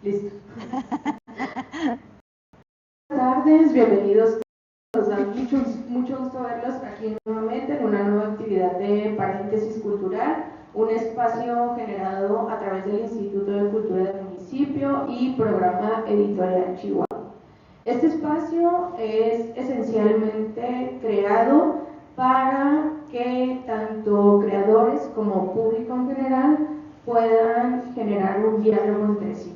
Listo. Buenas tardes, bienvenidos. Nos da mucho gusto verlos aquí nuevamente en una nueva actividad de Paréntesis Cultural, un espacio generado a través del Instituto de Cultura del Municipio y Programa Editorial Chihuahua. Este espacio es esencialmente creado para que tanto creadores como público en general puedan generar un diálogo entre sí.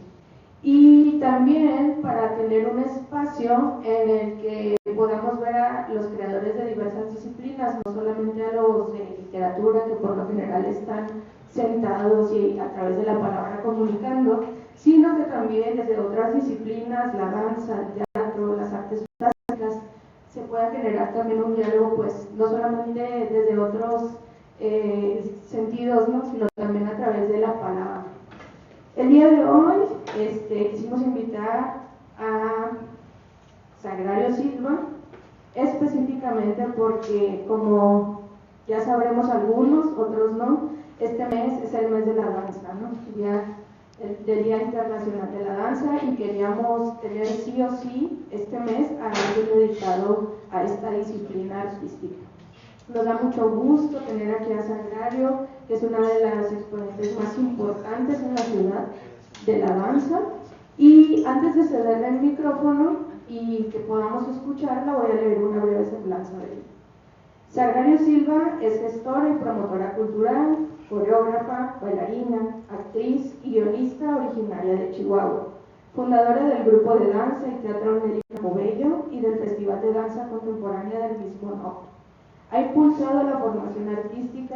Y también para tener un espacio en el que podamos ver a los creadores de diversas disciplinas, no solamente a los de literatura, que por lo general están sentados y a través de la palabra comunicando, sino que también desde otras disciplinas, la danza, el teatro, las artes plásticas, se pueda generar también un diálogo, pues no solamente desde otros sentidos, ¿no?, sino también a través de la palabra. El día de hoy quisimos invitar a Sagrario Silva, específicamente porque, como ya sabremos algunos, otros no, este mes es el mes de la danza, ¿no? Del Día Internacional de la Danza, y queríamos tener sí o sí este mes a alguien dedicado a esta disciplina artística. Nos da mucho gusto tener aquí a Sagrario, que es una de las exponentes más importantes en la ciudad de la danza. Y antes de cederle el micrófono y que podamos escucharla, voy a leer una breve semblanza de ella. Sagrario Silva es gestora y promotora cultural, coreógrafa, bailarina, actriz y guionista originaria de Chihuahua, fundadora del grupo de danza y teatro Nelly Cabello y del Festival de Danza Contemporánea del mismo nombre. Ha impulsado la formación artística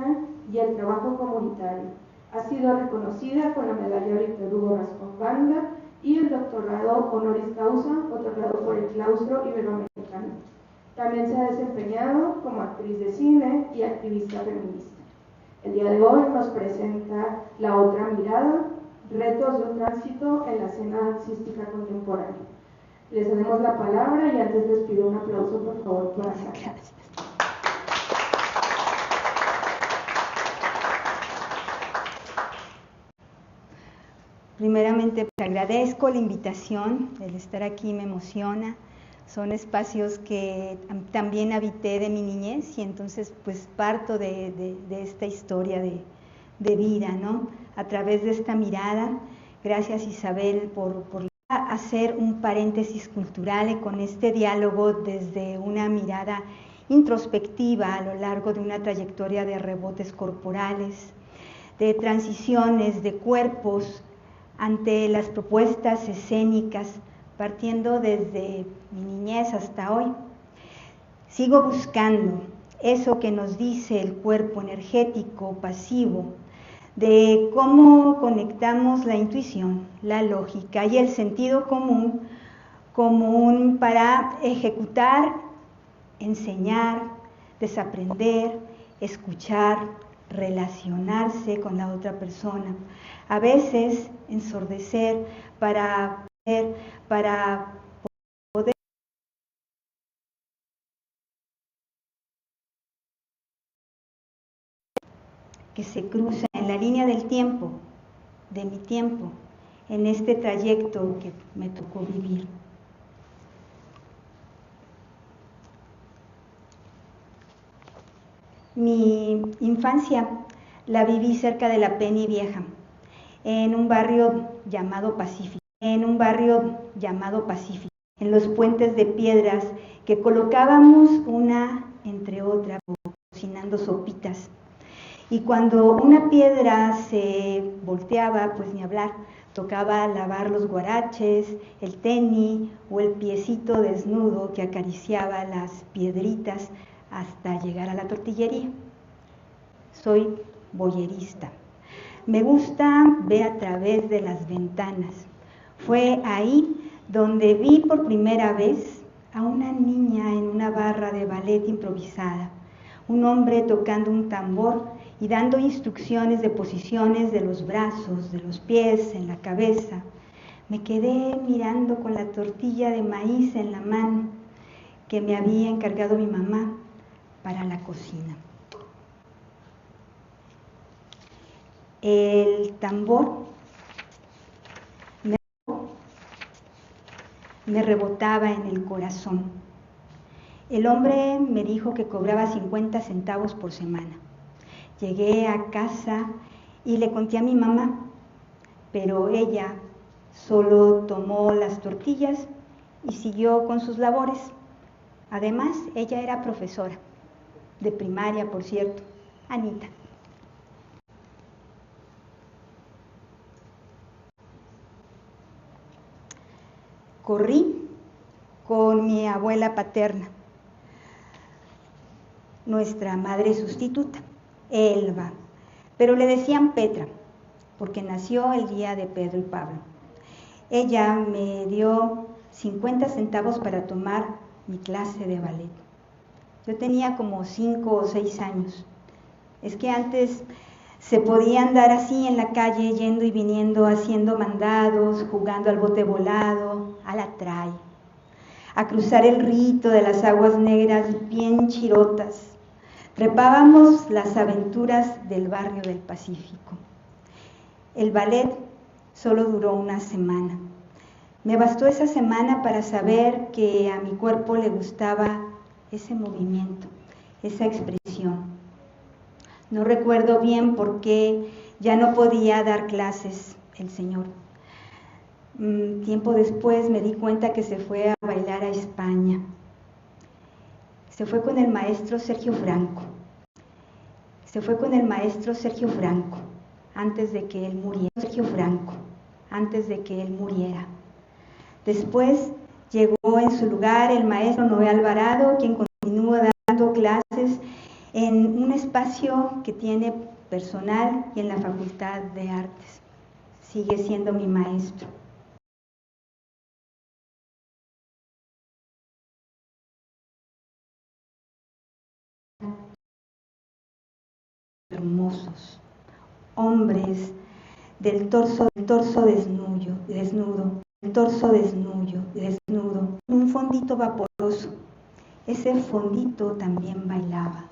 y el trabajo comunitario. Ha sido reconocida con la medalla Víctor Hugo Rascón Banda y el doctorado honoris causa otorgado por el Claustro Iberoamericano. También se ha desempeñado como actriz de cine y activista feminista. El día de hoy nos presenta La Otra Mirada, retos de un tránsito en la escena dancística contemporánea. Les cedemos la palabra y antes les pido un aplauso, por favor, para Sara. Gracias. Primeramente, agradezco la invitación, el estar aquí me emociona. Son espacios que también habité de mi niñez y entonces pues parto de esta historia de vida, ¿no? A través de esta mirada. Gracias, Isabel, por hacer un paréntesis cultural con este diálogo desde una mirada introspectiva a lo largo de una trayectoria de rebotes corporales, de transiciones de cuerpos ante las propuestas escénicas, partiendo desde mi niñez hasta hoy. Sigo buscando eso que nos dice el cuerpo energético pasivo, de cómo conectamos la intuición, la lógica y el sentido común para ejecutar, enseñar, desaprender, escuchar, relacionarse con la otra persona. A veces ensordecer para poder que se cruza en la línea del tiempo, de mi tiempo, en este trayecto que me tocó vivir. Mi infancia la viví cerca de la Penny Vieja, en un barrio llamado Pacífico, en los puentes de piedras que colocábamos una entre otra, cocinando sopitas. Y cuando una piedra se volteaba, pues ni hablar, tocaba lavar los guaraches, el tenis o el piecito desnudo que acariciaba las piedritas hasta llegar a la tortillería. Soy voyerista. Me gusta ver a través de las ventanas. Fue ahí donde vi por primera vez a una niña en una barra de ballet improvisada, un hombre tocando un tambor y dando instrucciones de posiciones de los brazos, de los pies, en la cabeza. Me quedé mirando con la tortilla de maíz en la mano que me había encargado mi mamá para la cocina. El tambor me rebotaba en el corazón. El hombre me dijo que cobraba 50 centavos por semana. Llegué a casa y le conté a mi mamá, pero ella solo tomó las tortillas y siguió con sus labores. Además, ella era profesora, de primaria, por cierto, Anita. Corrí con mi abuela paterna, nuestra madre sustituta, Elba, pero le decían Petra, porque nació el día de Pedro y Pablo. Ella me dio 50 centavos para tomar mi clase de ballet. Yo tenía como 5 o 6 años. Es que antes se podía andar así en la calle, yendo y viniendo, haciendo mandados, jugando al bote volado, a la tray, a cruzar el rito de las aguas negras bien chirotas. Trepábamos las aventuras del barrio del Pacífico. El ballet solo duró una semana. Me bastó esa semana para saber que a mi cuerpo le gustaba ese movimiento, esa expresión. No recuerdo bien por qué ya no podía dar clases el señor. Tiempo después me di cuenta que se fue a bailar a España. Se fue con el maestro Sergio Franco. Antes de que él muriera. Después llegó en su lugar el maestro Noé Alvarado, quien continúa dando clases en un espacio que tiene personal y en la Facultad de Artes. Sigue siendo mi maestro. Hermosos, hombres del torso desnudo, un fondito vaporoso. Ese fondito también bailaba.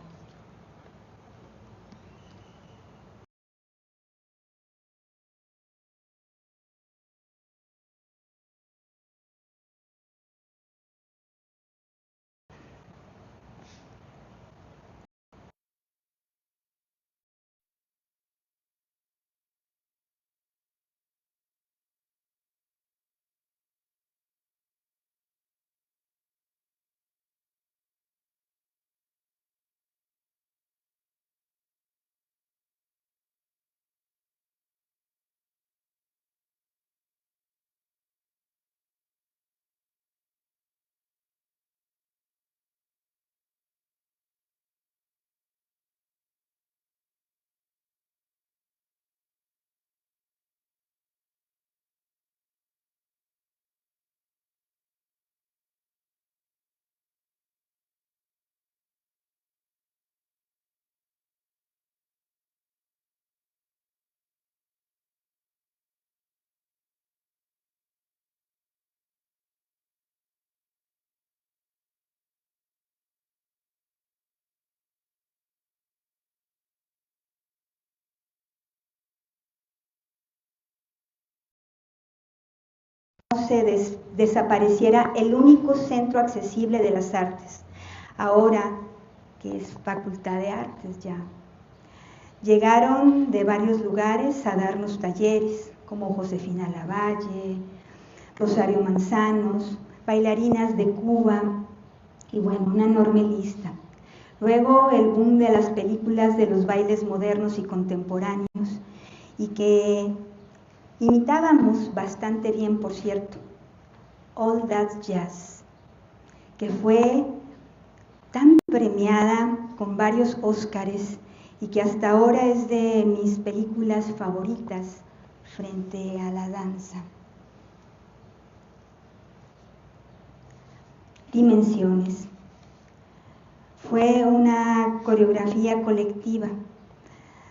Desapareciera el único centro accesible de las artes, ahora que es Facultad de Artes ya. Llegaron de varios lugares a darnos talleres, como Josefina Lavalle, Rosario Manzanos, bailarinas de Cuba, y bueno, una enorme lista. Luego el boom de las películas de los bailes modernos y contemporáneos, y que imitábamos bastante bien, por cierto, All That Jazz, que fue tan premiada con varios Óscares y que hasta ahora es de mis películas favoritas frente a la danza. Dimensiones. Fue una coreografía colectiva.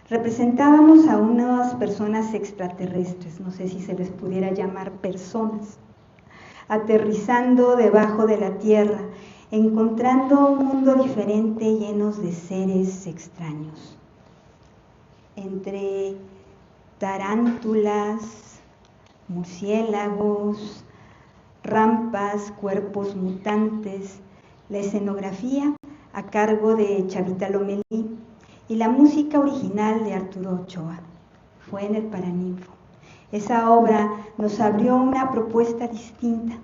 Representábamos a unas personas extraterrestres, no sé si se les pudiera llamar personas, aterrizando debajo de la tierra, encontrando un mundo diferente llenos de seres extraños. Entre tarántulas, murciélagos, rampas, cuerpos mutantes, la escenografía a cargo de Chavita Lomelí y la música original de Arturo Ochoa. Fue en el Paraninfo. Esa obra nos abrió una propuesta distinta.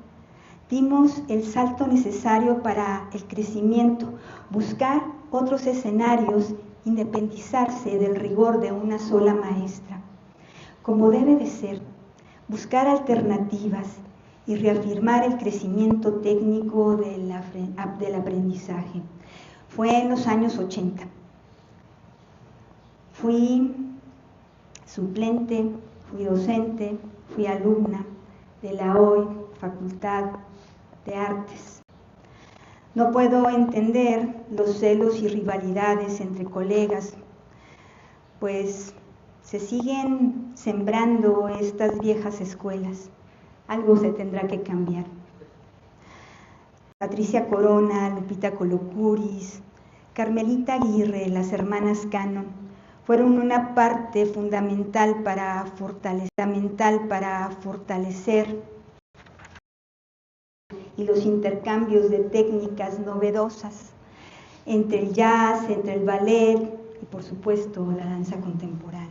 Dimos el salto necesario para el crecimiento, buscar otros escenarios, independizarse del rigor de una sola maestra. Como debe de ser, buscar alternativas y reafirmar el crecimiento técnico del aprendizaje. Fue en los años 80. Fui suplente, fui docente, fui alumna de la hoy Facultad de Artes. No puedo entender los celos y rivalidades entre colegas, pues se siguen sembrando estas viejas escuelas. Algo se tendrá que cambiar. Patricia Corona, Lupita Colocuris, Carmelita Aguirre, las hermanas Cano, fueron una parte fundamental para fortalecer y los intercambios de técnicas novedosas entre el jazz, entre el ballet y por supuesto la danza contemporánea.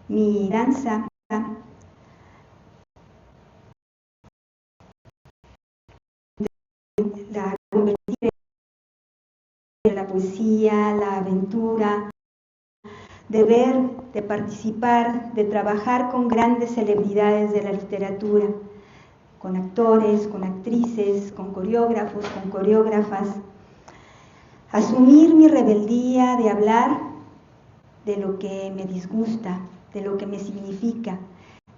Mi danza la convertí en la poesía, la aventura, de ver, de participar, de trabajar con grandes celebridades de la literatura, con actores, con actrices, con coreógrafos, con coreógrafas. Asumir mi rebeldía de hablar de lo que me disgusta, de lo que me significa,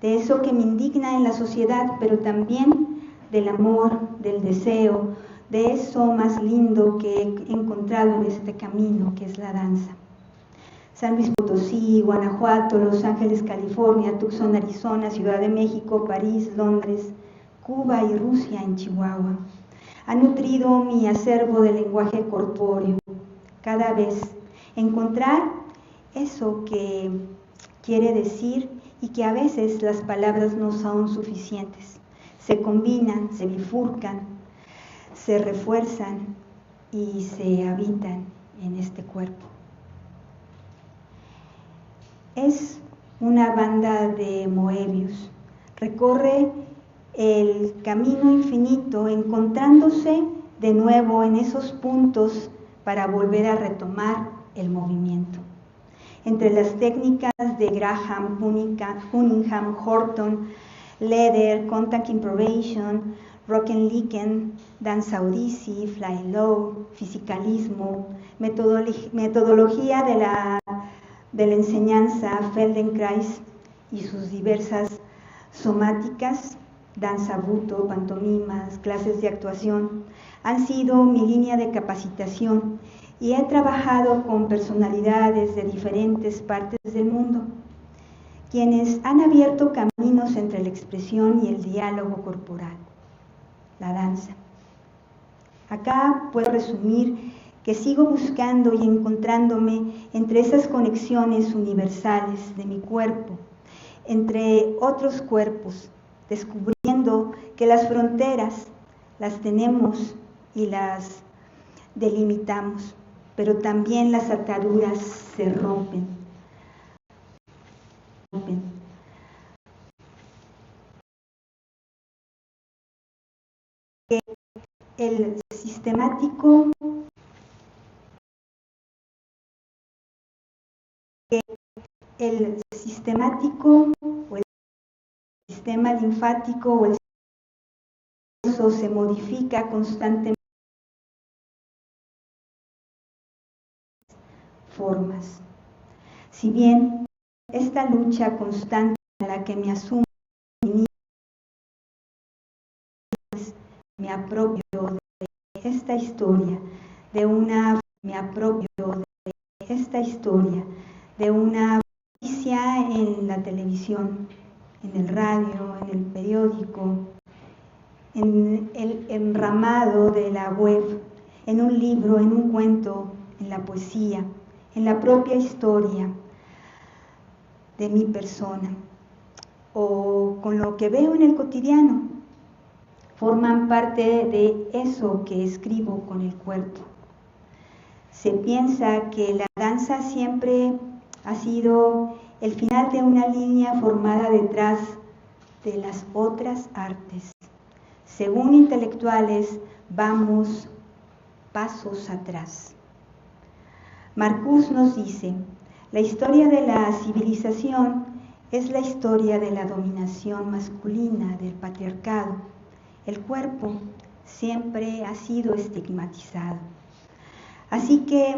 de eso que me indigna en la sociedad, pero también del amor, del deseo, de eso más lindo que he encontrado en este camino, que es la danza. San Luis Potosí, Guanajuato, Los Ángeles, California, Tucson, Arizona, Ciudad de México, París, Londres, Cuba y Rusia en Chihuahua. Ha nutrido mi acervo de lenguaje corpóreo. Cada vez encontrar eso que quiere decir y que a veces las palabras no son suficientes. Se combinan, se bifurcan, se refuerzan y se habitan en este cuerpo. Es una banda de Moebius. Recorre el camino infinito encontrándose de nuevo en esos puntos para volver a retomar el movimiento. Entre las técnicas de Graham, Cunningham, Horton, Leder, Contact Improvisation, Rockenlicken, danza Odissi, Fly Low, fisicalismo, metodología de la enseñanza, Feldenkrais y sus diversas somáticas, danza buto, pantomimas, clases de actuación, han sido mi línea de capacitación y he trabajado con personalidades de diferentes partes del mundo, quienes han abierto caminos entre la expresión y el diálogo corporal, la danza. Acá puedo resumir que sigo buscando y encontrándome entre esas conexiones universales de mi cuerpo, entre otros cuerpos, descubriendo que las fronteras las tenemos y las delimitamos, pero también las ataduras se rompen. El sistemático o el sistema linfático o el nervioso se modifica constantemente formas. Si bien esta lucha constante a la que me asumo, me apropio de esta historia, de una noticia en la televisión, en el radio, en el periódico, en el enramado de la web, en un libro, en un cuento, en la poesía, en la propia historia, de mi persona o con lo que veo en el cotidiano. Forman parte de eso que escribo con el cuerpo. Se piensa que la danza siempre ha sido el final de una línea formada detrás de las otras artes. Según intelectuales, vamos pasos atrás. Marcuse nos dice, la historia de la civilización es la historia de la dominación masculina, del patriarcado. El cuerpo siempre ha sido estigmatizado. Así que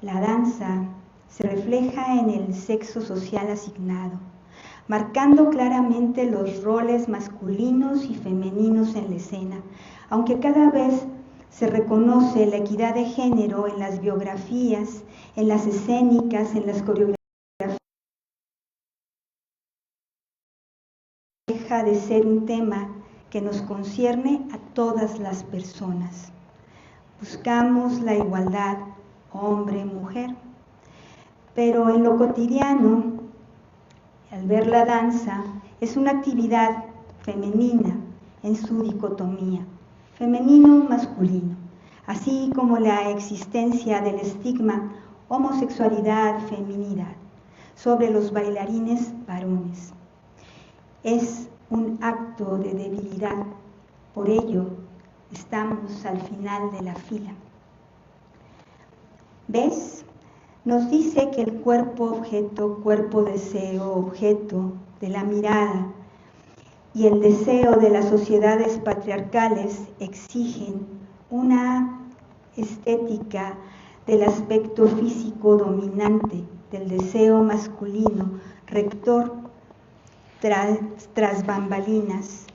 la danza se refleja en el sexo social asignado, marcando claramente los roles masculinos y femeninos en la escena, aunque cada vez se reconoce la equidad de género en las biografías, en las escénicas, en las coreografías. Deja de ser un tema que nos concierne a todas las personas. Buscamos la igualdad hombre-mujer, pero en lo cotidiano, al ver la danza, es una actividad femenina en su dicotomía, femenino-masculino, así como la existencia del estigma homosexualidad-feminidad sobre los bailarines varones. Es un acto de debilidad, por ello estamos al final de la fila. ¿Ves? Nos dice que el cuerpo-objeto, cuerpo-deseo, objeto de la mirada y el deseo de las sociedades patriarcales exigen una estética del aspecto físico dominante, del deseo masculino, rector tras bambalinas,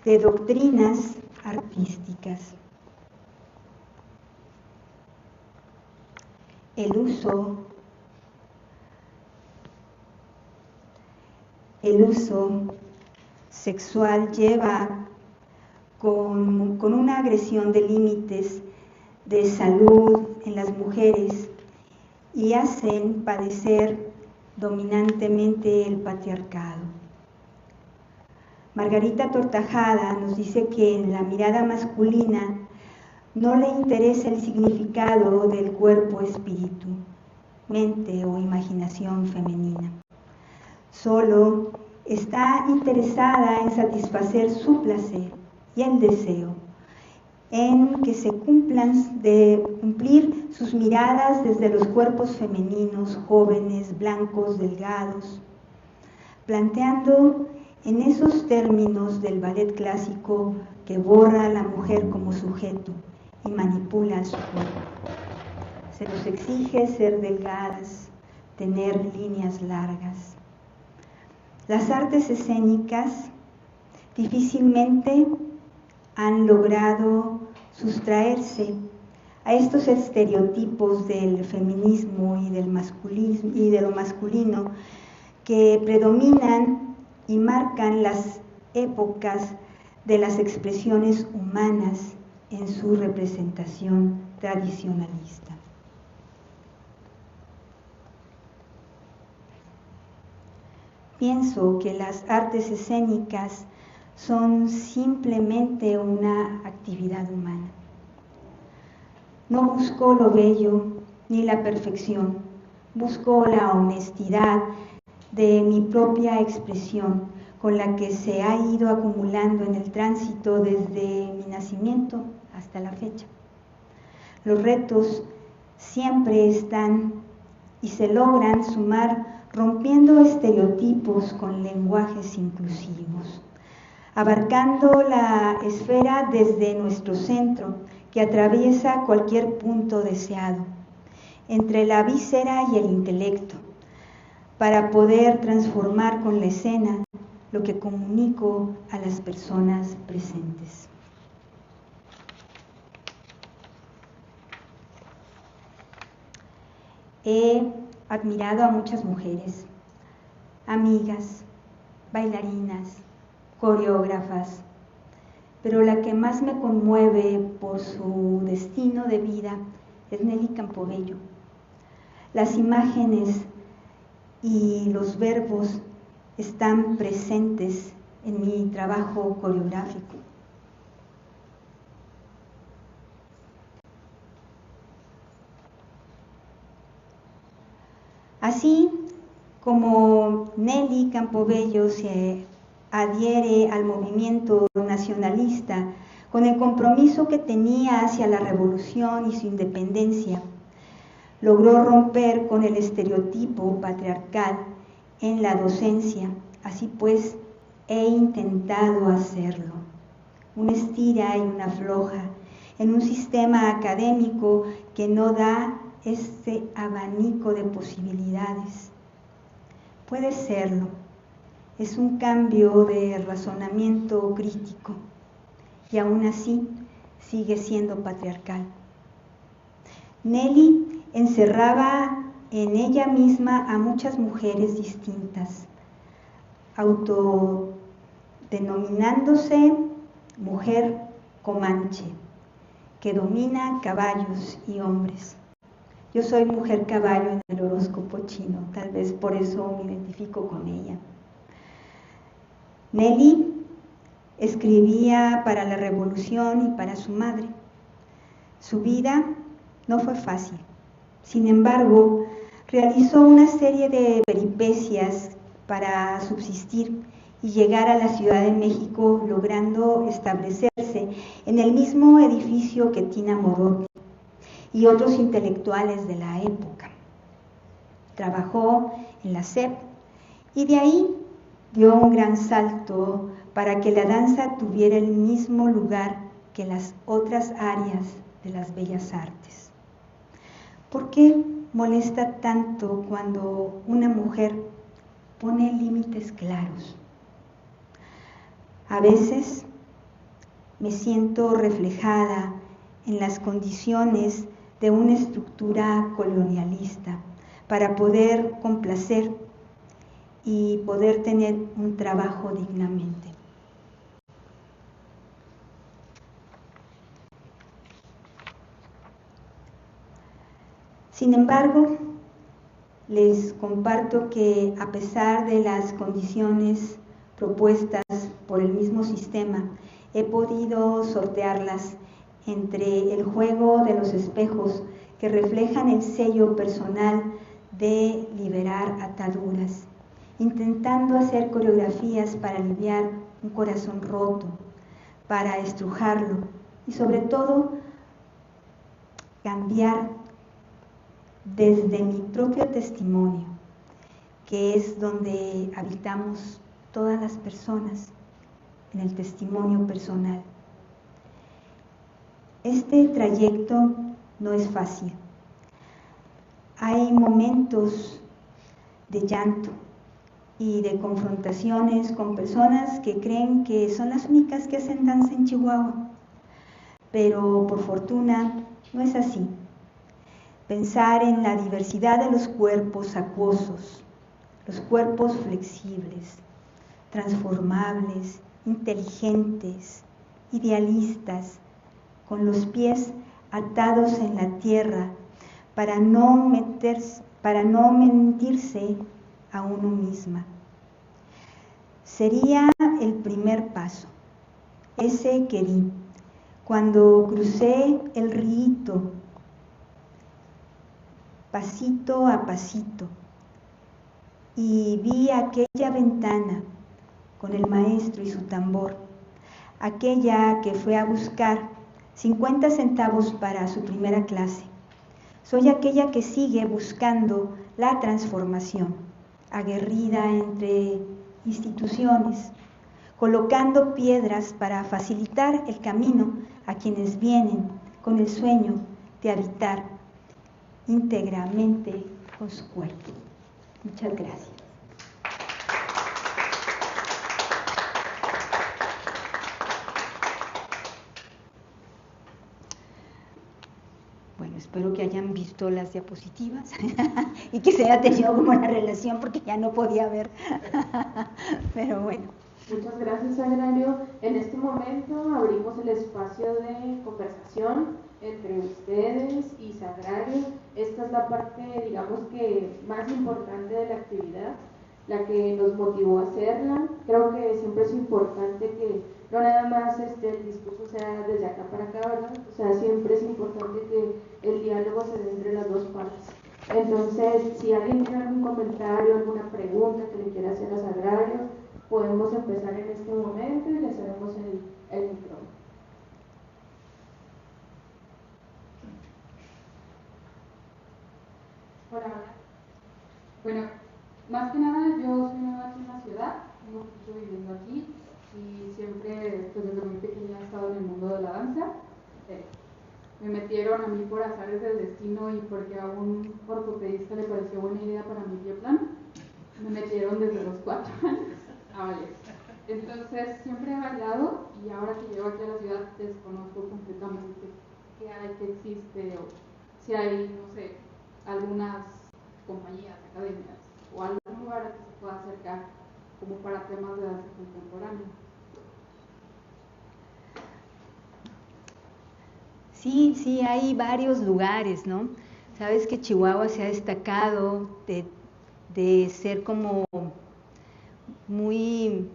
de doctrinas artísticas. El uso sexual lleva con una agresión de límites de salud en las mujeres y hacen padecer dominantemente el patriarcado. Margarita Tortajada nos dice que en la mirada masculina no le interesa el significado del cuerpo-espíritu, mente o imaginación femenina. Solo está interesada en satisfacer su placer y el deseo, en que se cumplir sus miradas desde los cuerpos femeninos, jóvenes, blancos, delgados, planteando en esos términos del ballet clásico que borra a la mujer como sujeto y manipula a su cuerpo. Se nos exige ser delgadas, tener líneas largas. Las artes escénicas difícilmente han logrado sustraerse a estos estereotipos del feminismo y del masculismo y de lo masculino que predominan y marcan las épocas de las expresiones humanas en su representación tradicionalista. Pienso que las artes escénicas son simplemente una actividad humana. No busco lo bello ni la perfección, busco la honestidad de mi propia expresión con la que se ha ido acumulando en el tránsito desde mi nacimiento hasta la fecha. Los retos siempre están y se logran sumar rompiendo estereotipos con lenguajes inclusivos, abarcando la esfera desde nuestro centro que atraviesa cualquier punto deseado, entre la víscera y el intelecto, para poder transformar con la escena lo que comunico a las personas presentes. He admirado a muchas mujeres, amigas, bailarinas, coreógrafas, pero la que más me conmueve por su destino de vida es Nelly Campobello. Las imágenes y los verbos están presentes en mi trabajo coreográfico. Así como Nelly Campobello se adhiere al movimiento nacionalista con el compromiso que tenía hacia la revolución y su independencia, logró romper con el estereotipo patriarcal en la docencia. Así pues, he intentado hacerlo. Una estira y una afloja en un sistema académico que no da este abanico de posibilidades. Puede serlo. Es un cambio de razonamiento crítico y aún así sigue siendo patriarcal. Nelly encerraba en ella misma a muchas mujeres distintas, autodenominándose mujer comanche, que domina caballos y hombres. Yo soy mujer caballo en el horóscopo chino, tal vez por eso me identifico con ella. Nelly escribía para la revolución y para su madre. Su vida no fue fácil. Sin embargo, realizó una serie de peripecias para subsistir y llegar a la Ciudad de México, logrando establecerse en el mismo edificio que Tina Modotti y otros intelectuales de la época. Trabajó en la SEP y de ahí dio un gran salto para que la danza tuviera el mismo lugar que las otras áreas de las bellas artes. ¿Por qué molesta tanto cuando una mujer pone límites claros? A veces me siento reflejada en las condiciones de una estructura colonialista para poder complacer y poder tener un trabajo dignamente. Sin embargo, les comparto que a pesar de las condiciones propuestas por el mismo sistema, he podido sortearlas entre el juego de los espejos que reflejan el sello personal de liberar ataduras, intentando hacer coreografías para aliviar un corazón roto, para estrujarlo y sobre todo cambiar desde mi propio testimonio, que es donde habitamos todas las personas, en el testimonio personal. Este trayecto no es fácil. Hay momentos de llanto y de confrontaciones con personas que creen que son las únicas que hacen danza en Chihuahua, pero por fortuna no es así. Pensar en la diversidad de los cuerpos acuosos, los cuerpos flexibles, transformables, inteligentes, idealistas, con los pies atados en la tierra para no mentirse a uno misma. Sería el primer paso, ese que di cuando crucé el río, pasito a pasito, y vi aquella ventana con el maestro y su tambor, aquella que fue a buscar 50 centavos para su primera clase. Soy aquella que sigue buscando la transformación, aguerrida entre instituciones, colocando piedras para facilitar el camino a quienes vienen con el sueño de habitar íntegramente con su cuerpo. Muchas gracias. Bueno, espero que hayan visto las diapositivas y que se haya tenido como una relación porque ya no podía ver. Pero bueno. Muchas gracias, Sagrario. En este momento abrimos el espacio de conversación entre ustedes y Sagrario. Esta es la parte, digamos que más importante de la actividad, la que nos motivó a hacerla. Creo que siempre es importante que no nada más el discurso sea desde acá para acá, ¿verdad? O sea, siempre es importante que el diálogo se dé entre las dos partes. Entonces, si alguien tiene algún comentario, alguna pregunta que le quiera hacer a Sagrario, podemos empezar en este momento y le cedemos el micrófono. Hola, hola. Bueno, más que nada yo soy nueva aquí en la ciudad, tengo mucho viviendo aquí y siempre, pues desde muy pequeña he estado en el mundo de la danza. Me metieron a mí por azares del destino y porque a un ortopedista le pareció buena idea para mi pie plano. Me metieron desde los 4 años a ballet. Entonces siempre he bailado y ahora que llego aquí a la ciudad desconozco completamente qué hay, qué existe o si hay, no sé, algunas compañías, academias o algún lugar al que se pueda acercar como para temas de danza contemporánea. Sí, sí, hay varios lugares, ¿no? Sabes que Chihuahua se ha destacado de ser como muy,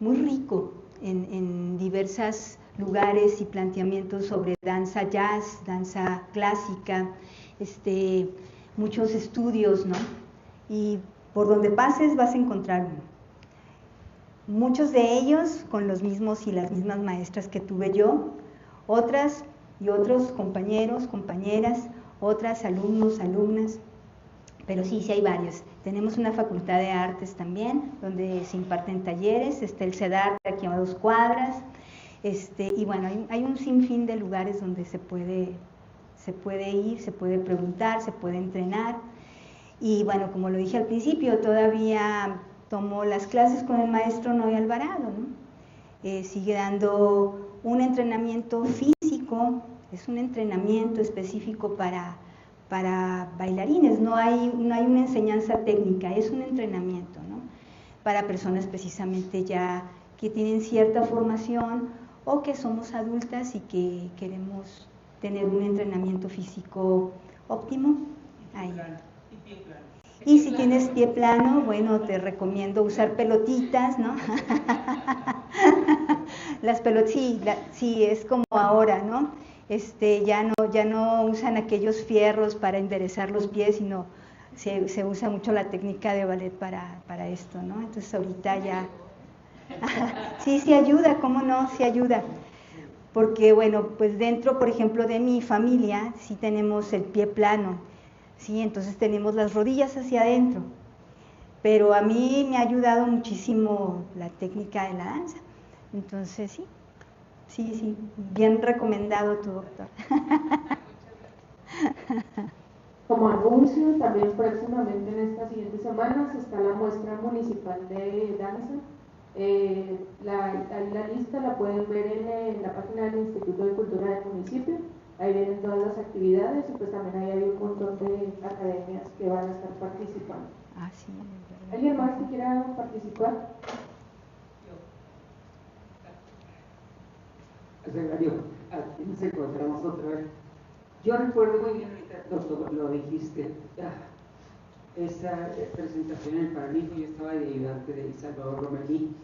muy rico en diversos lugares y planteamientos sobre danza jazz, danza clásica, muchos estudios, ¿no? Y por donde pases vas a encontrar uno. Muchos de ellos con los mismos y las mismas maestras que tuve yo, otras y otros compañeros, compañeras, otras alumnos, alumnas, pero sí, sí hay varios. Tenemos una facultad de artes también, donde se imparten talleres, está el CEDART aquí a 2 cuadras, y bueno, hay un sinfín de lugares donde se puede ir, se puede preguntar, se puede entrenar. Y bueno, como lo dije al principio, todavía tomo las clases con el maestro Noé Alvarado, ¿no? Sigue dando un entrenamiento físico, es un entrenamiento específico para bailarines, no hay una enseñanza técnica, es un entrenamiento, ¿no? Para personas precisamente ya que tienen cierta formación o que somos adultas y que queremos tener un entrenamiento físico óptimo. Ahí. Y si tienes pie plano, bueno, te recomiendo usar pelotitas, ¿no? Las pelotas, sí, es como ahora, ¿no? Ya no usan aquellos fierros para enderezar los pies, sino se usa mucho la técnica de ballet para esto, ¿no? Entonces ahorita ya... Sí ayuda, ¿cómo no? Sí ayuda. Porque, bueno, pues dentro, por ejemplo, de mi familia, sí tenemos el pie plano, ¿sí? Entonces tenemos las rodillas hacia adentro. Pero a mí me ha ayudado muchísimo la técnica de la danza. Entonces, sí, bien recomendado tu doctor. Como anuncio, también próximamente en estas siguientes semanas está la muestra municipal de danza. La lista la pueden ver en la página del Instituto de Cultura del municipio. Ahí vienen todas las actividades y pues también ahí hay un montón de academias que van a estar participando. Ah, sí. ¿Alguien más que quiera participar? Secretario, aquí nos encontramos otra vez. Yo recuerdo muy bien, ahorita lo dijiste, esa presentación en el Paraninfo. Yo estaba de ayudante de Salvador Romelí,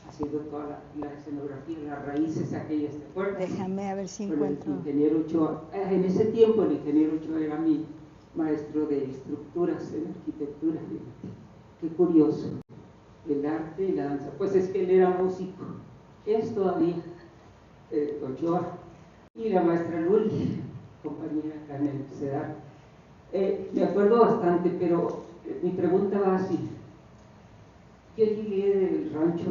haciendo toda la escenografía, las raíces aquellas, ¿te acuerdas? Déjame a ver si Con encuentro. el ingeniero Ochoa. En ese tiempo el ingeniero Ochoa era mi maestro de estructuras en arquitectura. Qué curioso, el arte y la danza. Pues es que él era músico, es todavía Ochoa, y la maestra Luli, compañera acá en el CEDAR. Me acuerdo bastante, pero mi pregunta va así. Yo llegué del rancho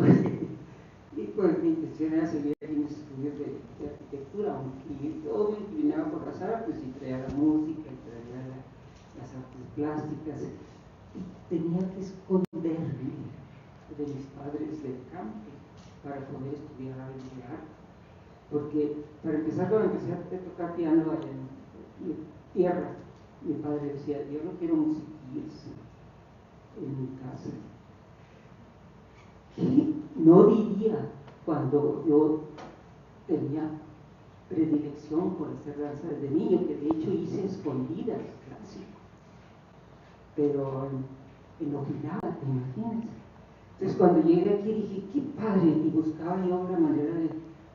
y pues mi intención era seguir aquí mis estudios de arquitectura, aunque todo me inclinaba por las artes y traía la música y traía las artes plásticas, y tenía que esconderme de mis padres del campo para poder estudiar algo de arte. Porque para empezar, cuando empecé a tocar piano en mi tierra, mi padre decía: yo no quiero musiquillos en mi casa. Y no diría cuando yo tenía predilección por hacer danza desde niño, que de hecho hice escondidas, clásico, pero en Okinawa, ¿te imaginas? Entonces cuando llegué aquí dije, qué padre, y buscaba yo una manera de,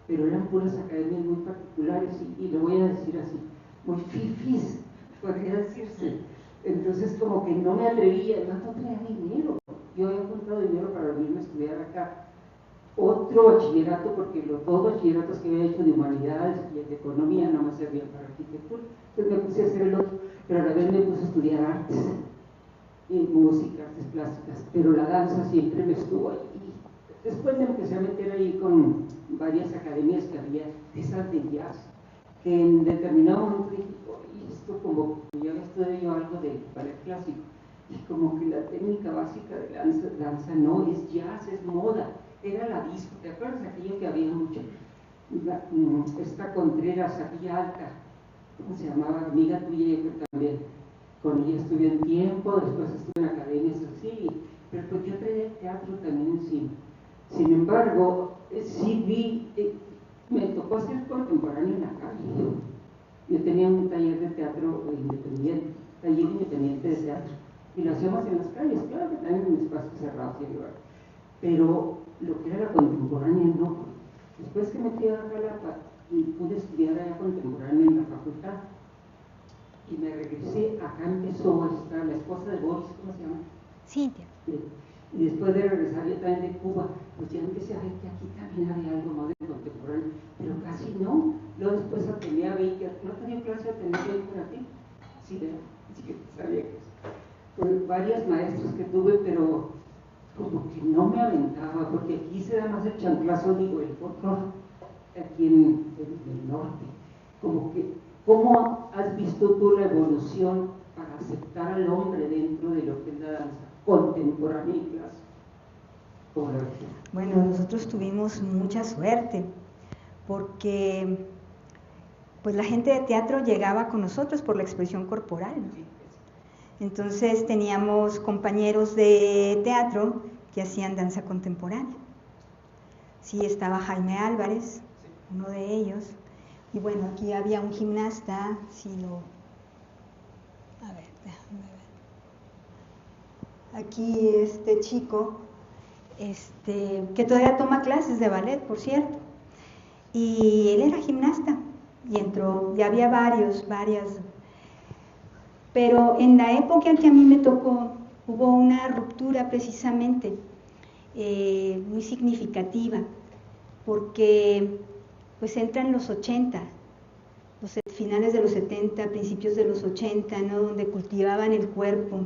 pero eran puras academias muy particulares, y lo voy a decir así, muy fifis, podría decirse. Entonces como que no me atrevía, no traía dinero, yo había juntado dinero para venirme a estudiar acá otro bachillerato, porque los dos bachilleratos que había hecho de humanidades y el de economía no me servían para arquitectura, entonces me puse a hacer el otro, pero a la vez me puse a estudiar artes, música, artes plásticas, pero la danza siempre me estuvo ahí. Después me empecé a meter ahí con varias academias que había, esas de jazz, que en determinado momento dije, oye, esto como que ya estudié yo algo de ballet clásico, y como que la técnica básica de danza no es jazz, es moda. Era la disco, ¿te acuerdas aquello que había mucho? Esta Contreras, aquella alta, ¿cómo se llamaba? Amiga tuya, yo creo también. Con ella estuve un tiempo, después estuve en academias así, pero pues yo traía el teatro también encima. Sin embargo, sí vi, me tocó hacer contemporáneo en la calle. Yo tenía un taller de teatro independiente, taller independiente de teatro, y lo hacíamos en las calles, claro que también en espacios cerrados y lugar. Pero lo que era la contemporánea no. Después que metí a Jalapa y pude estudiar allá contemporánea en la facultad y me regresé, acá empezó a estar la esposa de Boris, ¿cómo se llama? Cintia. Y después de regresar yo también de Cuba, pues ya empecé a ver que aquí también había algo más de contemporáneo, pero casi no. Luego después Atenea Baker, ¿no tenía clase Atenea Baker a ti? Sí, ¿verdad? Sí, sabía que sí. Pues varias maestras que tuve, pero como que no me aventaba, porque aquí se da más el chanclazo, digo, el folclore, aquí en el norte. Como que, ¿cómo has visto tú la evolución para aceptar al hombre dentro de lo que es la danza contemporánea y clásica? Bueno, nosotros tuvimos mucha suerte, porque pues la gente de teatro llegaba con nosotros por la expresión corporal, ¿no? Entonces teníamos compañeros de teatro que hacían danza contemporánea. Sí, estaba Jaime Álvarez, uno de ellos, y bueno, aquí había un gimnasta, a ver, déjame ver. Aquí este chico, que todavía toma clases de ballet, por cierto, y él era gimnasta, y entró, y había varias, pero en la época que a mí me tocó, hubo una ruptura precisamente muy significativa, porque pues entran los 80, finales de los 70, principios de los 80, ¿no? Donde cultivaban el cuerpo,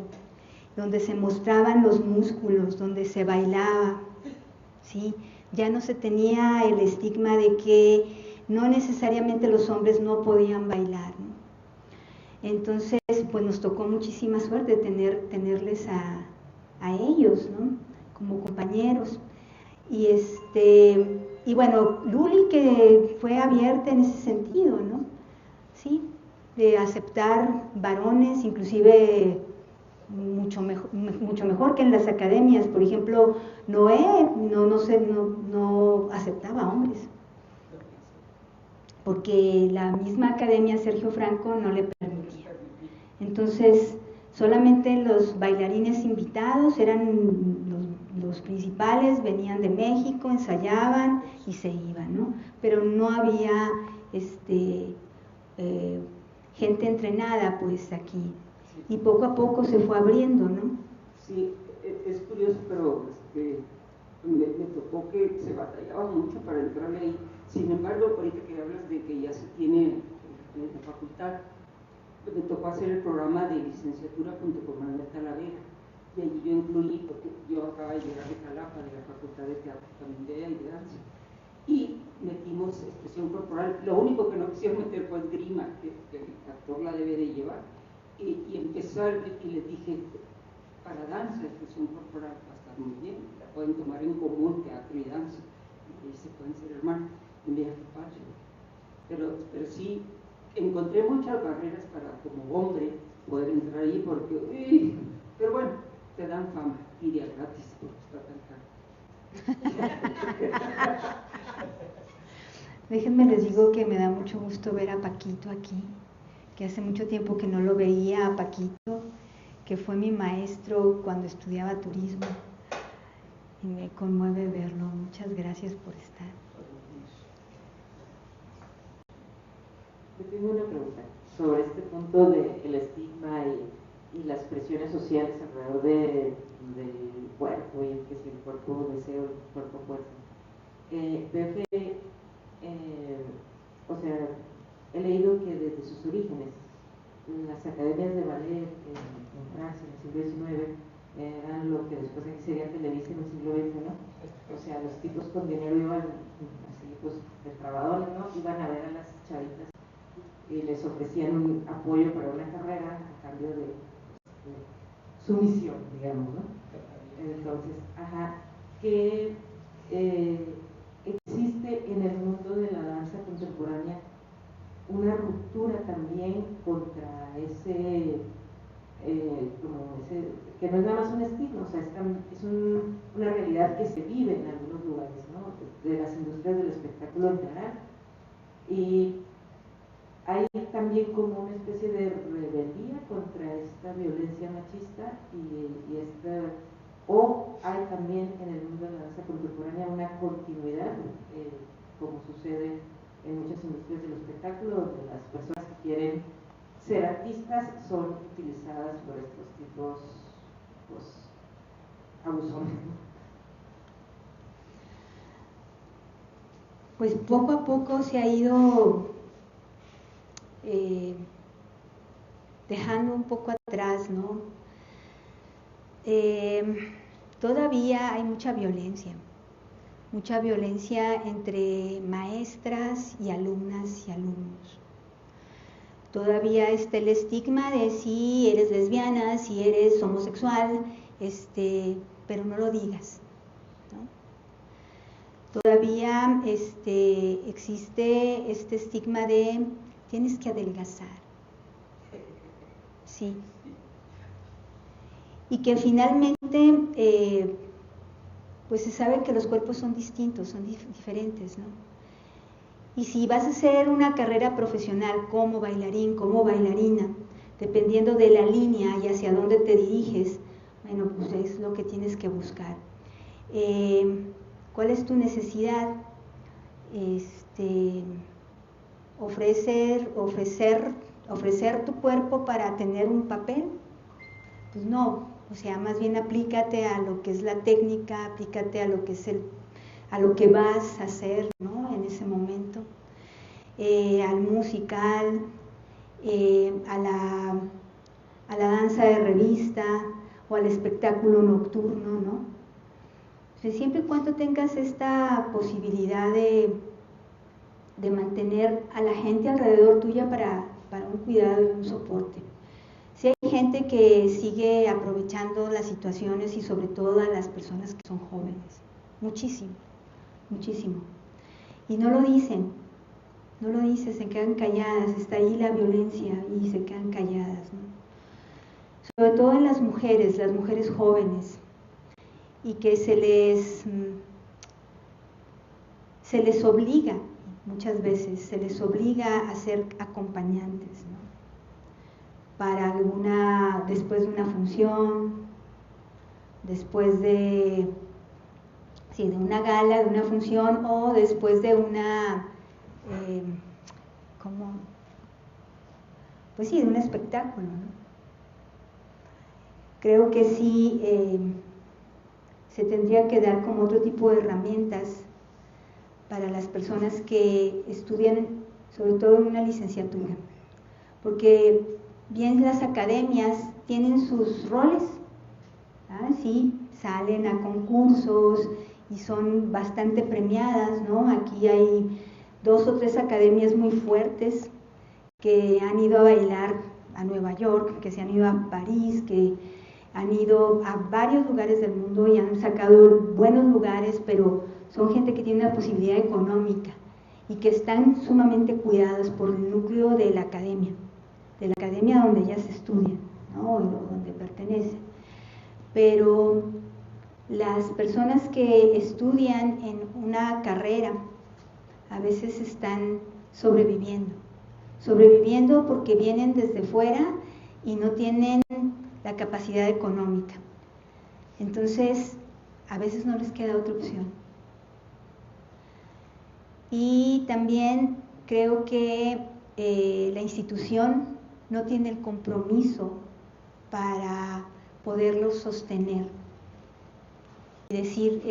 donde se mostraban los músculos, donde se bailaba, ¿sí? Ya no se tenía el estigma de que no necesariamente los hombres no podían bailar, ¿no? Entonces, pues nos tocó muchísima suerte tenerles a ellos, ¿no? Como compañeros. Y bueno, Luli, que fue abierta en ese sentido, ¿no? Sí, de aceptar varones, inclusive mucho mejor que en las academias. Por ejemplo, Noé no aceptaba hombres, porque la misma academia Sergio Franco no le permitía. Entonces, solamente los bailarines invitados eran los principales, venían de México, ensayaban y se iban, ¿no? Pero no había gente entrenada pues aquí, y poco a poco se fue abriendo, ¿no? Sí, es curioso, pero me tocó que se batallaba mucho para entrarle ahí. Sin embargo, ahorita que hablas de que ya se tiene en la facultad, me tocó hacer el programa de licenciatura junto con Manuel Talavera, y allí yo incluí, porque yo acababa de llegar de Jalapa, de la Facultad de Teatro también de ahí, de danza, y metimos expresión corporal. Lo único que no quisieron meter fue esgrima, que el actor la debe de llevar, y empezar, y les dije, para danza, expresión corporal va a estar muy bien, la pueden tomar en común, teatro y danza, y ahí se pueden ser hermanos, y mira qué padre. Pero sí, encontré muchas barreras para, como hombre, poder entrar ahí, porque, pero bueno, te dan fama, iría gratis, porque está tan caro. Déjenme les digo que me da mucho gusto ver a Paquito aquí, que hace mucho tiempo que no lo veía a Paquito, que fue mi maestro cuando estudiaba turismo, y me conmueve verlo. Muchas gracias por estar. Yo tengo una pregunta sobre este punto del estigma y las presiones sociales alrededor del cuerpo, y que si el cuerpo deseo, el cuerpo fuerza. Veo que, o sea, he leído que desde sus orígenes, las academias de ballet en Francia en el siglo XIX eran lo que después aquí sería Televisa en el siglo XX, ¿no? O sea, los tipos con dinero iban así, pues, depravadores, ¿no? Iban a ver a las chavitas y les ofrecían un apoyo para una carrera a cambio de sumisión, digamos, ¿no? Entonces, que existe en el mundo de la danza contemporánea una ruptura también contra ese, que no es nada más un estigma, o sea, es una realidad que se vive en algunos lugares, ¿no? De las industrias del espectáculo en general. Y hay también como una especie de rebeldía contra esta violencia machista o hay también en el mundo de la danza contemporánea una continuidad, como sucede en muchas industrias del espectáculo, donde las personas que quieren ser artistas son utilizadas por estos tipos, pues, abusones, ¿no? Pues poco a poco se ha ido dejando un poco atrás, ¿no? Todavía hay mucha violencia entre maestras y alumnas y alumnos. Todavía está el estigma de si eres lesbiana, si eres homosexual, pero no lo digas, ¿no? Todavía existe este estigma de tienes que adelgazar, sí. Y que finalmente, pues se sabe que los cuerpos son distintos, son diferentes, ¿no? Y si vas a hacer una carrera profesional como bailarín, como bailarina, dependiendo de la línea y hacia dónde te diriges, bueno, pues es lo que tienes que buscar. ¿Cuál es tu necesidad? Ofrecer tu cuerpo para tener un papel. Pues no, o sea, más bien aplícate a lo que es la técnica, aplícate a lo que es a lo que vas a hacer, ¿no? En ese momento, al musical, a la danza de revista o al espectáculo nocturno, ¿no? O sea, siempre y cuando tengas esta posibilidad de mantener a la gente alrededor tuya para un cuidado y un soporte. Sí hay gente que sigue aprovechando las situaciones y sobre todo a las personas que son jóvenes, muchísimo, muchísimo. Y no lo dicen, se quedan calladas, está ahí la violencia y se quedan calladas, ¿no? Sobre todo en las mujeres jóvenes, y que se les obliga, muchas veces se les obliga a ser acompañantes, ¿no? Después de una función, después de una gala, de una función, o después de de un espectáculo, ¿no? Creo que sí se tendría que dar como otro tipo de herramientas para las personas que estudian, sobre todo en una licenciatura, porque bien las academias tienen sus roles, sí, salen a concursos y son bastante premiadas, ¿no? Aquí hay 2 o 3 academias muy fuertes que han ido a bailar a Nueva York, que se han ido a París, que han ido a varios lugares del mundo y han sacado buenos lugares, pero son gente que tiene una posibilidad económica y que están sumamente cuidadas por el núcleo de la academia donde ellas estudian, ¿no? O donde pertenecen. Pero las personas que estudian en una carrera a veces están sobreviviendo porque vienen desde fuera y no tienen la capacidad económica. Entonces, a veces no les queda otra opción. Y también creo que la institución no tiene el compromiso para poderlos sostener. Es decir,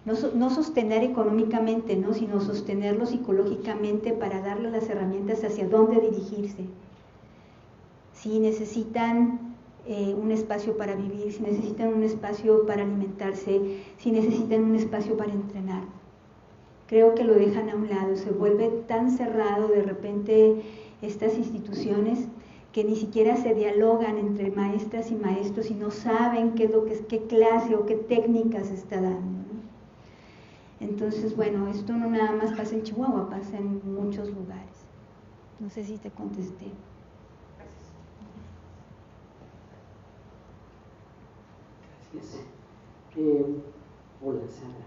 no sostener económicamente, ¿no? Sino sostenerlos psicológicamente para darles las herramientas hacia dónde dirigirse. Si necesitan un espacio para vivir, si necesitan un espacio para alimentarse, si necesitan un espacio para entrenar. Creo que lo dejan a un lado, se vuelve tan cerrado de repente estas instituciones que ni siquiera se dialogan entre maestras y maestros y no saben qué clase o qué técnica se está dando, ¿no? Entonces, bueno, esto no nada más pasa en Chihuahua, pasa en muchos lugares. No sé si te contesté. Gracias. Hola, Sara.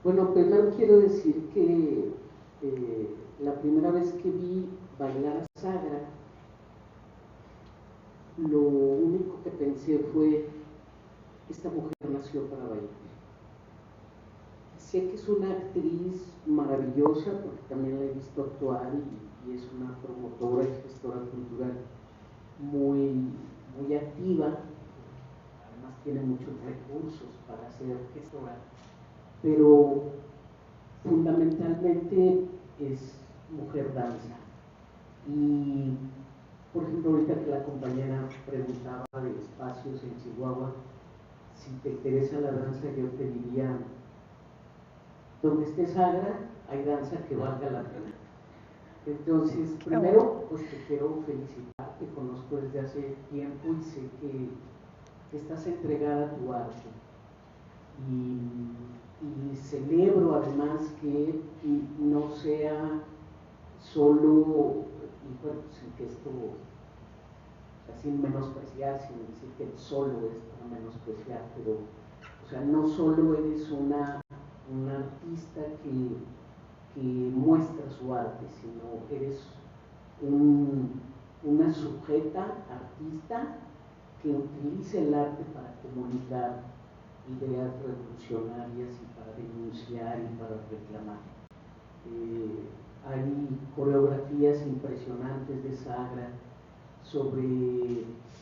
Bueno, primero quiero decir que la primera vez que vi bailar a Sagra, lo único que pensé fue, esta mujer nació para bailar. Sé que es una actriz maravillosa, porque también la he visto actuar y es una promotora y gestora cultural muy activa. Además tiene muchos recursos para ser gestora, pero fundamentalmente es mujer danza. Y por ejemplo, ahorita que la compañera preguntaba de espacios en Chihuahua, si te interesa la danza, yo te diría, donde esté Sagra, hay danza que valga la pena. Entonces, primero, pues te quiero felicitar, te conozco desde hace tiempo y sé que estás entregada a tu arte. Y celebro además que no sea solo, y bueno, sin que esto, sin menospreciar, sin decir que solo es para menospreciar, pero, o sea, no solo eres una artista que muestra su arte, sino eres una sujeta artista que utiliza el arte para comunicar ideas revolucionarias y para denunciar y para reclamar. Hay coreografías impresionantes de Sagra sobre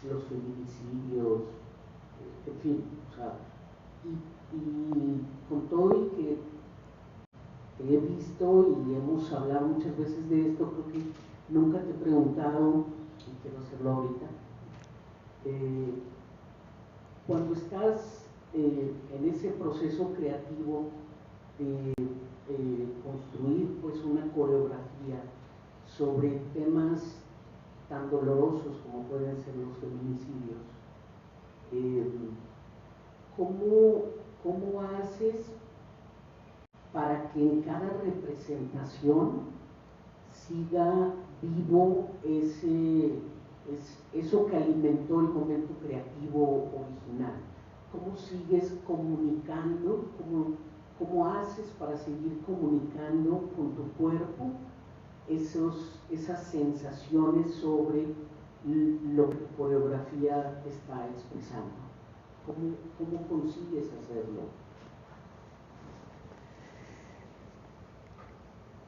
los feminicidios, en fin, o sea, y con todo y que he visto y hemos hablado muchas veces de esto, creo que nunca te he preguntado, y quiero hacerlo ahorita, cuando estás en ese proceso creativo de construir pues una coreografía sobre temas tan dolorosos como pueden ser los feminicidios, ¿cómo haces para que en cada representación siga vivo eso que alimentó el momento creativo original? ¿Cómo sigues comunicando? ¿Cómo haces para seguir comunicando con tu cuerpo esas sensaciones sobre lo que tu coreografía está expresando? ¿Cómo consigues hacerlo?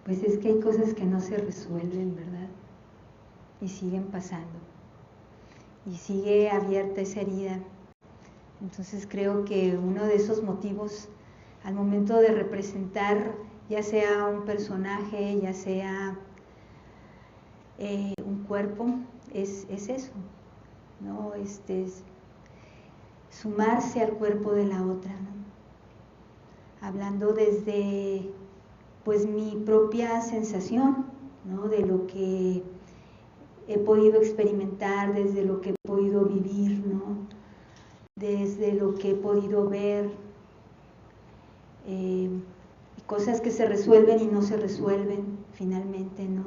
Pues es que hay cosas que no se resuelven, ¿verdad? Y siguen pasando. Y sigue abierta esa herida. Entonces creo que uno de esos motivos al momento de representar, ya sea un personaje, ya sea un cuerpo, es eso, ¿no? Es sumarse al cuerpo de la otra, ¿no? Hablando desde pues mi propia sensación, ¿no? De lo que he podido experimentar, desde lo que he podido vivir, ¿no? Desde lo que he podido ver, cosas que se resuelven y no se resuelven finalmente, ¿no?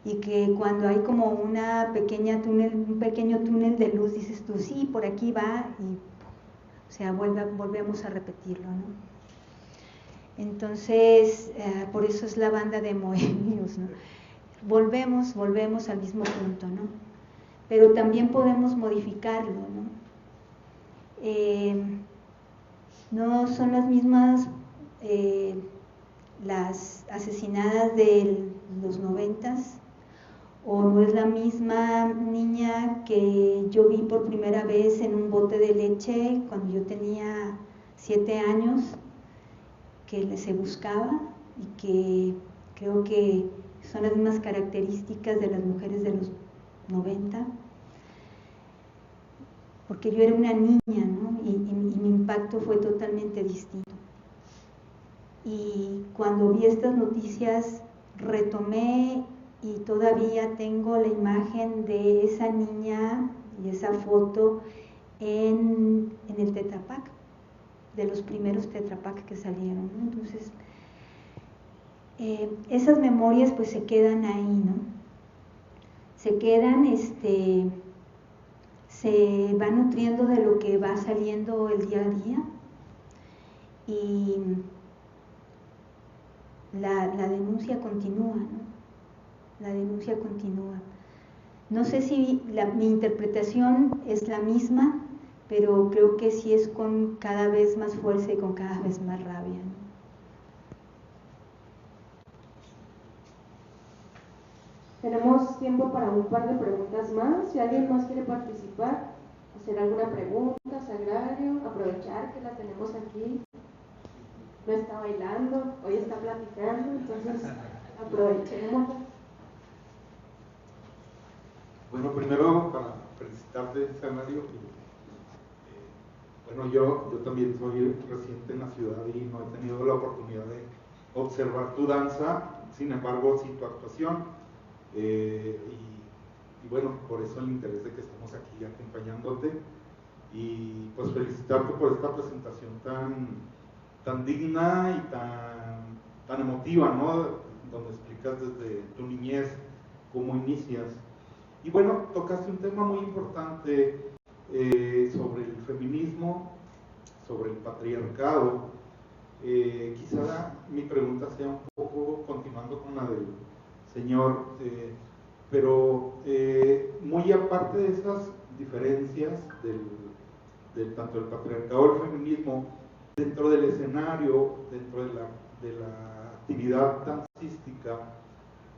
Y que cuando hay como un pequeño túnel de luz, dices tú, sí, por aquí va, y o sea, volvemos a repetirlo, ¿no? Entonces, por eso es la banda de Moenius, ¿no? Volvemos al mismo punto, ¿no? Pero también podemos modificarlo, ¿no? No son las mismas las asesinadas de los 90s, o no es la misma niña que yo vi por primera vez en un bote de leche cuando yo tenía 7 años, que se buscaba y que creo que son las mismas características de las mujeres de los 90, porque yo era una niña, ¿no? Y mi impacto fue totalmente distinto. Y cuando vi estas noticias retomé y todavía tengo la imagen de esa niña y esa foto en el Tetra Pak, de los primeros Tetra Pak que salieron, ¿no? Entonces, esas memorias pues se quedan ahí, ¿no? Se quedan, se van nutriendo de lo que va saliendo el día a día, y la denuncia continúa, ¿no? La denuncia continúa. No sé si mi interpretación es la misma, pero creo que sí es con cada vez más fuerza y con cada vez más rabia, ¿no? Tenemos tiempo para un par de preguntas más. Si alguien más quiere participar, hacer alguna pregunta, Sagrario, aprovechar que la tenemos aquí. No está bailando, hoy está platicando, entonces aprovechemos. Bueno, primero para felicitarte, Sagrario. Bueno, yo también soy reciente en la ciudad y no he tenido la oportunidad de observar tu danza, sin embargo, sí tu actuación. Y bueno, por eso el interés de que estemos aquí acompañándote, y pues felicitarte por esta presentación tan digna y tan emotiva, ¿no? Donde explicas desde tu niñez cómo inicias. Y bueno, tocaste un tema muy importante sobre el feminismo, sobre el patriarcado. Quizá mi pregunta sea un poco continuando con la del señor, pero muy aparte de esas diferencias del tanto el patriarcado o el feminismo, dentro del escenario, dentro de la actividad dancística,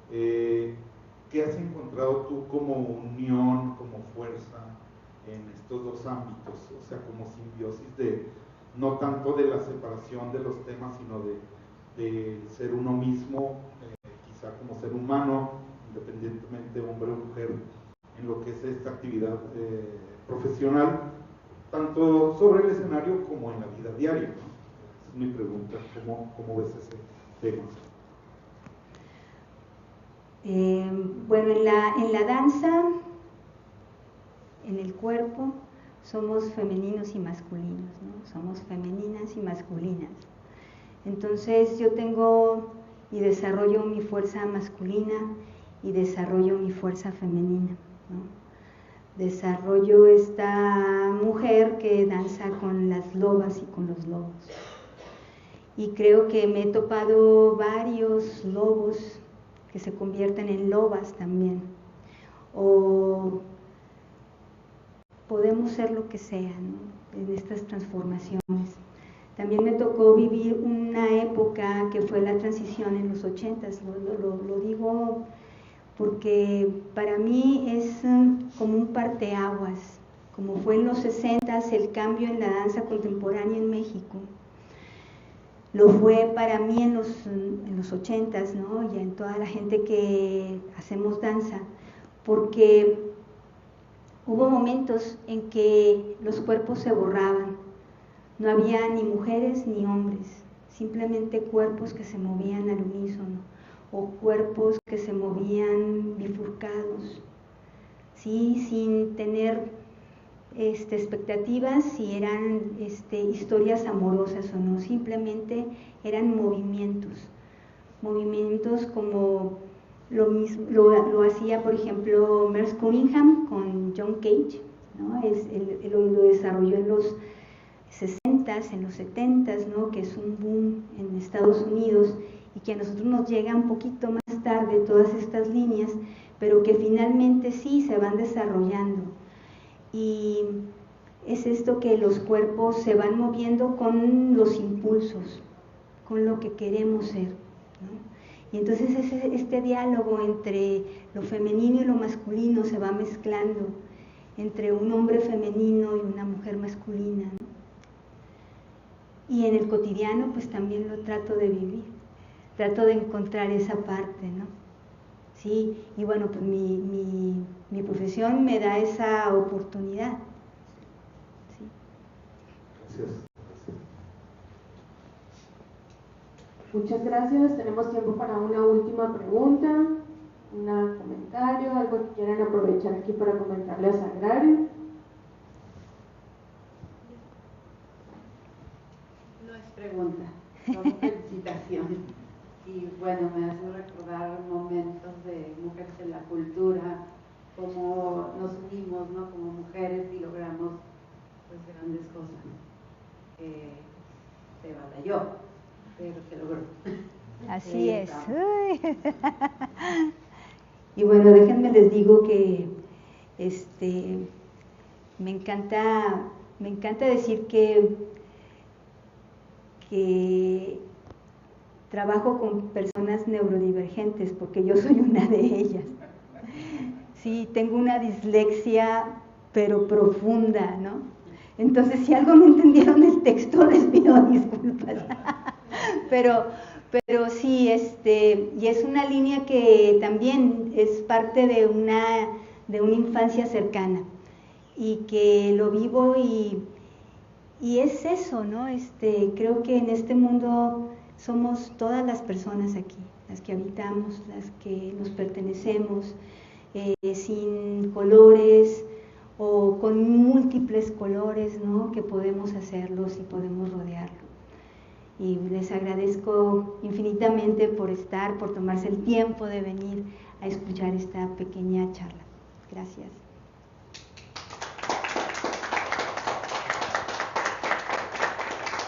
¿qué has encontrado tú como unión, como fuerza en estos dos ámbitos? O sea, como simbiosis no tanto de la separación de los temas, sino de ser uno mismo, quizá como ser humano, independientemente hombre o mujer, en lo que es esta actividad profesional, tanto sobre el escenario como en la vida diaria, ¿no? Esa es mi pregunta, ¿cómo ves ese tema? Bueno, en la danza, en el cuerpo, somos femeninos y masculinos, ¿no? Somos femeninas y masculinas. Entonces yo tengo y desarrollo mi fuerza masculina y desarrollo mi fuerza femenina, ¿no? Desarrollo esta mujer que danza con las lobas y con los lobos. Y creo que me he topado varios lobos que se convierten en lobas también. O podemos ser lo que sea, ¿no? En estas transformaciones. También me tocó vivir una época que fue la transición en los 80s, lo digo porque para mí es como un parteaguas, como fue en los 60s el cambio en la danza contemporánea en México. Lo fue para mí en los 80s, ¿no? Y en toda la gente que hacemos danza, porque hubo momentos en que los cuerpos se borraban, no había ni mujeres ni hombres, simplemente cuerpos que se movían al unísono, o cuerpos que se movían bifurcados, ¿sí? Sin tener expectativas si eran historias amorosas o no, simplemente eran movimientos como lo hacía, por ejemplo, Merce Cunningham con John Cage, ¿no? Él lo desarrolló en los 60 60s, en los 70s, ¿no? Que es un boom en Estados Unidos y que a nosotros nos llega un poquito más tarde todas estas líneas, pero que finalmente sí se van desarrollando. Y es esto que los cuerpos se van moviendo con los impulsos, con lo que queremos ser, ¿no? Y entonces este diálogo entre lo femenino y lo masculino se va mezclando, entre un hombre femenino y una mujer masculina, ¿no? Y en el cotidiano pues también lo trato de vivir, trato de encontrar esa parte, ¿no? Sí, y bueno, pues mi profesión me da esa oportunidad. ¿Sí? Gracias. Muchas gracias. Tenemos tiempo para una última pregunta, un comentario, algo que quieran aprovechar aquí para comentarle a Sagrario. No es pregunta, solo felicitación. Y bueno, me hace recordar momentos de mujeres en la cultura, cómo nos unimos, ¿no? Como mujeres y logramos pues grandes cosas. Se batalló, pero se logró. Así es. Y bueno, déjenme les digo que me encanta decir que trabajo con personas neurodivergentes, porque yo soy una de ellas. Sí, tengo una dislexia, pero profunda, ¿no? Entonces, si algo no entendieron del texto, les pido disculpas. Pero sí, y es una línea que también es parte de una infancia cercana, y que lo vivo y es eso, ¿no? Creo que en este mundo somos todas las personas aquí, las que habitamos, las que nos pertenecemos, sin colores o con múltiples colores, ¿no? Que podemos hacerlos y podemos rodearlo. Y les agradezco infinitamente por tomarse el tiempo de venir a escuchar esta pequeña charla. Gracias.